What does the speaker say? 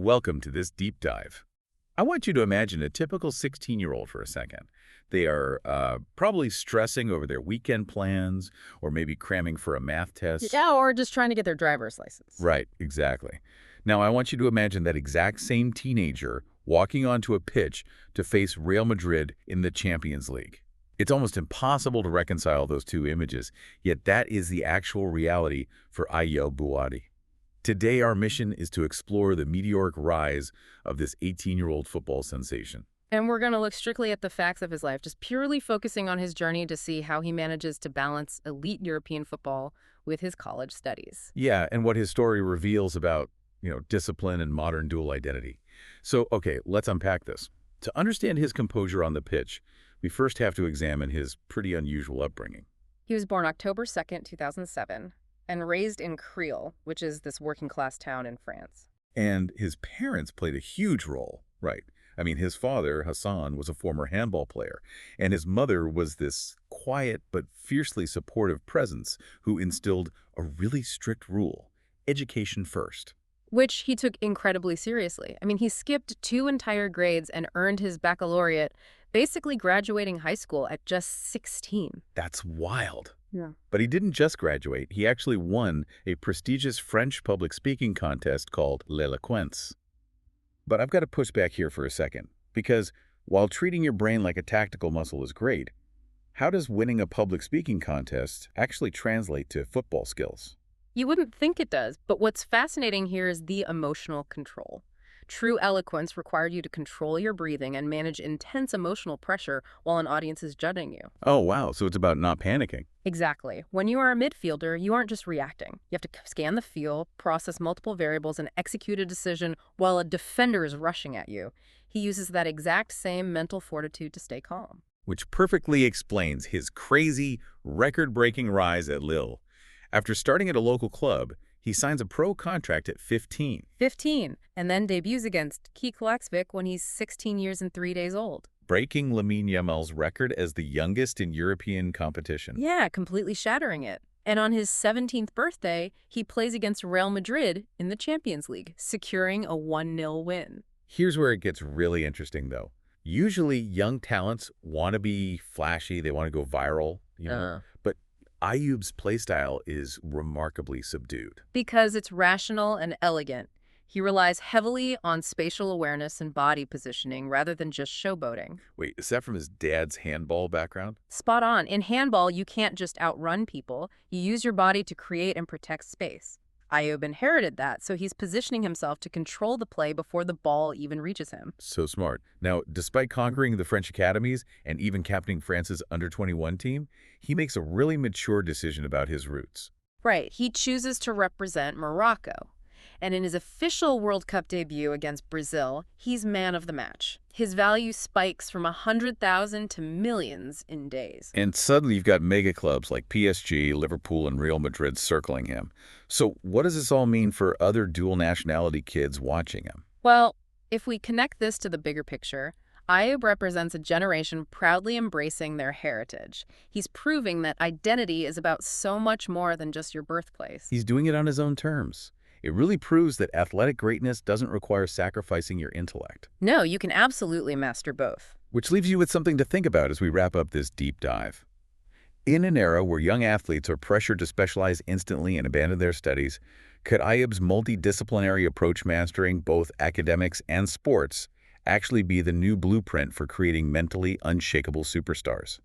Welcome to this deep dive. I want you to imagine a typical 16-year-old for a second. They are probably stressing over their weekend plans or maybe cramming for a math test. Yeah, or just trying to get their driver's license. Right, exactly. Now, I want you to imagine that exact same teenager walking onto a pitch to face Real Madrid in the Champions League. It's almost impossible to reconcile those two images, yet that is the actual reality for Ayyoub Bouaddi. Today, our mission is to explore the meteoric rise of this 18-year-old football sensation. And we're going to look strictly at the facts of his life, just purely focusing on his journey to see how he manages to balance elite European football with his college studies. Yeah, and what his story reveals about, discipline and modern dual identity. So, okay, let's unpack this. To understand his composure on the pitch, we first have to examine his pretty unusual upbringing. He was born October 2nd, 2007, and raised in Creil, which is this working-class town in France. And his parents played a huge role, right? I mean, his father, Hassan, was a former handball player, and his mother was this quiet but fiercely supportive presence who instilled a really strict rule: education first. Which he took incredibly seriously. I mean, he skipped 2 entire grades and earned his baccalaureate, basically graduating high school at just 16. That's wild. Yeah. But he didn't just graduate. He actually won a prestigious French public speaking contest called L'Eloquence. But I've got to push back here for a second, because while treating your brain like a tactical muscle is great, how does winning a public speaking contest actually translate to football skills? You wouldn't think it does, but what's fascinating here is the emotional control. True eloquence required you to control your breathing and manage intense emotional pressure while an audience is judging you. Oh, wow. So it's about not panicking. Exactly. When you are a midfielder, you aren't just reacting. You have to scan the field, process multiple variables, and execute a decision while a defender is rushing at you. He uses that exact same mental fortitude to stay calm. Which perfectly explains his crazy, record-breaking rise at Lille. After starting at a local club, he signs a pro contract at 15. 15, and then debuts against Kiev when he's 16 years and 3 days old. Breaking Lamine Yamal's record as the youngest in European competition. Yeah, completely shattering it. And on his 17th birthday, he plays against Real Madrid in the Champions League, securing a 1-0 win. Here's where it gets really interesting, though. Usually, young talents want to be flashy. They want to go viral, But Ayyoub's playstyle is remarkably subdued. Because it's rational and elegant. He relies heavily on spatial awareness and body positioning rather than just showboating. Wait, is that from his dad's handball background? Spot on. In handball, you can't just outrun people. You use your body to create and protect space. Ayyoub inherited that, so he's positioning himself to control the play before the ball even reaches him. So smart. Now, despite conquering the French academies and even captaining France's under-21 team, he makes a really mature decision about his roots. Right. He chooses to represent Morocco. And in his official World Cup debut against Brazil, he's man of the match. His value spikes from 100,000 to millions in days. And suddenly you've got mega clubs like PSG, Liverpool, and Real Madrid circling him. So what does this all mean for other dual nationality kids watching him? Well, if we connect this to the bigger picture, Ayyoub represents a generation proudly embracing their heritage. He's proving that identity is about so much more than just your birthplace. He's doing it on his own terms. It really proves that athletic greatness doesn't require sacrificing your intellect. No, you can absolutely master both. Which leaves you with something to think about as we wrap up this deep dive. In an era where young athletes are pressured to specialize instantly and abandon their studies, could Ayyoub's multidisciplinary approach mastering both academics and sports actually be the new blueprint for creating mentally unshakable superstars?